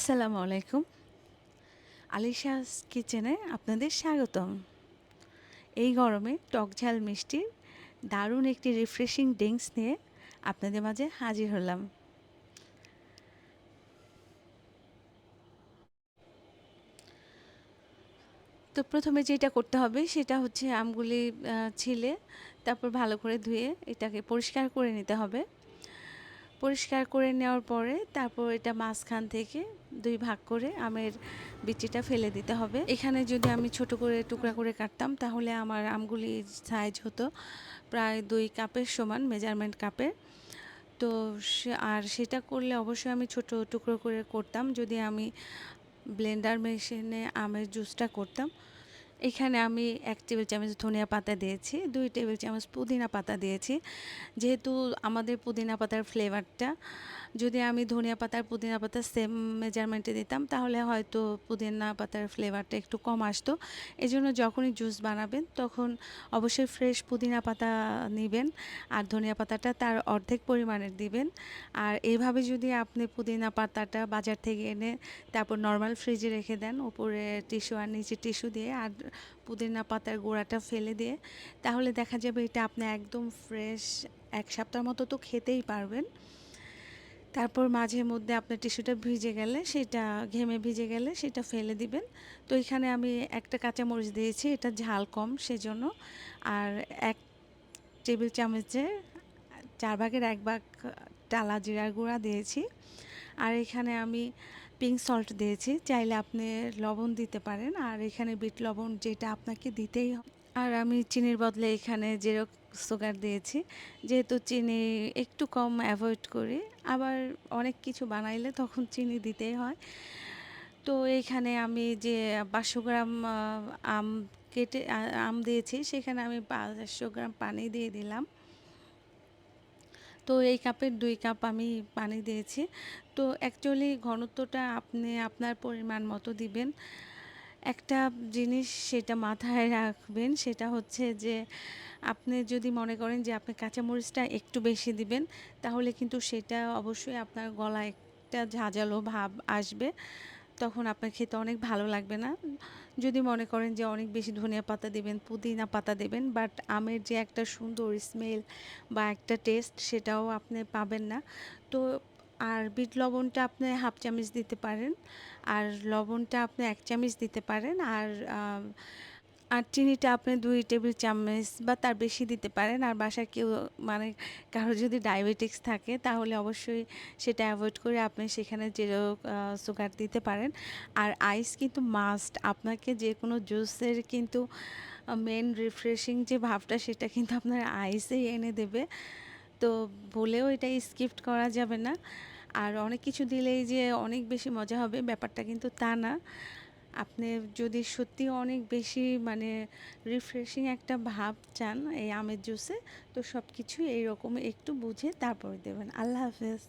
আসসালামু আলাইকুম। আলিশাস কিচেনে আপনাদের স্বাগতম। এই গরমে টক ঝাল মিষ্টির দারুণ একটি রিফ্রেশিং ড্রিঙ্কস নিয়ে আপনাদের মাঝে হাজির হলাম। তো প্রথমে যেটা করতে হবে সেটা হচ্ছে আমগুলি ছিলে তারপর ভালো করে ধুয়ে এটাকে পরিষ্কার করে নিতে হবে। পরিষ্কার করে নেওয়ার পরে তারপর এটা মাঝখান থেকে ২ ভাগ করে আমের বিচিটা ফেলে দিতে হবে। এখানে যদি আমি ছোট করে টুকরা করে কাটতাম তাহলে আমার আমগুলির সাইজ হতো প্রায় ২ কাপের সমান মেজারমেন্ট কাপের। তো আর সেটা করলে অবশ্যই আমি ছোট টুকরো করে করতাম যদি আমি ব্লেন্ডার মেশিনে আমের জুসটা করতাম। এখানে আমি ১ টেবিল চামচ ধনিয়া পাতা দিয়েছি, ২ টেবিল চামচ পুদিনা পাতা দিয়েছি। যেহেতু আমাদের পুদিনা পাতার ফ্লেভারটা যদি আমি ধনিয়া পাতার পুদিনা পাতা সেম মেজারমেন্টে দিতাম তাহলে হয়তো পুদিনা পাতার ফ্লেভারটা একটু কম আসতো। এজন্য যখনই জুস বানাবেন তখন অবশ্যই ফ্রেশ পুদিনা পাতা নিবেন আর ধনিয়া পাতাটা তার অর্ধেক পরিমাণের দিবেন। আর এইভাবে যদি আপনি পুদিনা পাতাটা বাজার থেকে এনে তারপর নর্মাল ফ্রিজে রেখে দেন উপরে টিস্যু আর নিচে টিস্যু দিয়ে আর পুদিনা পাতার গোড়াটা ফেলে দিয়ে তাহলে দেখা যাবে এটা আপনি একদম ফ্রেশ ১ সপ্তাহের মতো তো খেতেই পারবেন। তারপর মাঝে মধ্যে আপনার টিস্যুটা ভিজে গেলে সেটা ঘেমে ভিজে গেলে সেটা ফেলে দিবেন। তো এখানে আমি একটা কাঁচামরিচ দিয়েছি, এটা ঝাল কম সেজন্য। আর ১ টেবিল চামচের ৪ ভাগের ১ ভাগ টালা জিরার গুঁড়া দিয়েছি। আর এখানে আমি পিঙ্ক সল্ট দিয়েছি, চাইলে আপনি লবণ দিতে পারেন। আর এখানে বিট লবণ যেটা আপনাকে দিতেই হবে। আর আমি চিনির বদলে এখানে জেরক্স সুগার দিয়েছি। যেহেতু চিনি একটু কম অ্যাভয়েড করি, আবার অনেক কিছু বানাইলে তখন চিনি দিতেই হয়। তো এইখানে আমি যে ৫০০ গ্রাম আম কেটে আম দিয়েছি সেখানে আমি ৫০০ গ্রাম পানি দিয়ে দিলাম। তো এই কাপের ২ কাপ আমি পানি দিয়েছি। তো অ্যাকচুয়ালি ঘনত্বটা আপনি আপনার পরিমাণ মতো দিবেন। একটা জিনিস সেটা মাথায় রাখবেন সেটা হচ্ছে যে আপনি যদি মনে করেন যে আপনি কাঁচামরিচটা একটু বেশি দিবেন তাহলে কিন্তু সেটা অবশ্যই আপনার গলায় একটা ঝাঁঝালো ভাব আসবে। তখন আপনার খেতে অনেক ভালো লাগবে না। যদি মনে করেন যে অনেক বেশি ধনিয়া পাতা দিবেন, পুদিনা পাতা দিবেন বাট আমের যে একটা সুন্দর স্মেল বা একটা টেস্ট সেটাও আপনি পাবেন না। তো আর বিট লবণটা আপনি ১/২ চামচ দিতে পারেন। আর লবণটা আপনি ১ চামচ দিতে পারেন। আর চিনিটা আপনি ২ টেবিল চামচ বা তার বেশি দিতে পারেন। আর বাসায় কেউ মানে কারো যদি ডায়াবেটিকস থাকে তাহলে অবশ্যই সেটা এভয়েড করে আপনি সেখানে সুগার দিতে পারেন। আর আইস কিন্তু মাস্ট। আপনাকে যেকোনো জুসের কিন্তু মেইন রিফ্রেশিং যে ভাবটা সেটা কিন্তু আপনার আইসেই এনে দেবে। তো ভুলেও এটা স্কিপ করা যাবে না। আর অনেক কিছু দিলেই যে অনেক বেশি মজা হবে ব্যাপারটা কিন্তু তা না। আপনি যদি সত্যি অনেক বেশি মানে রিফ্রেশিং একটা ভাব চান এই আমের জুসে তো সব কিছুই এইরকম একটু বুঝে তারপরে দেবেন। আল্লাহ হাফেজ।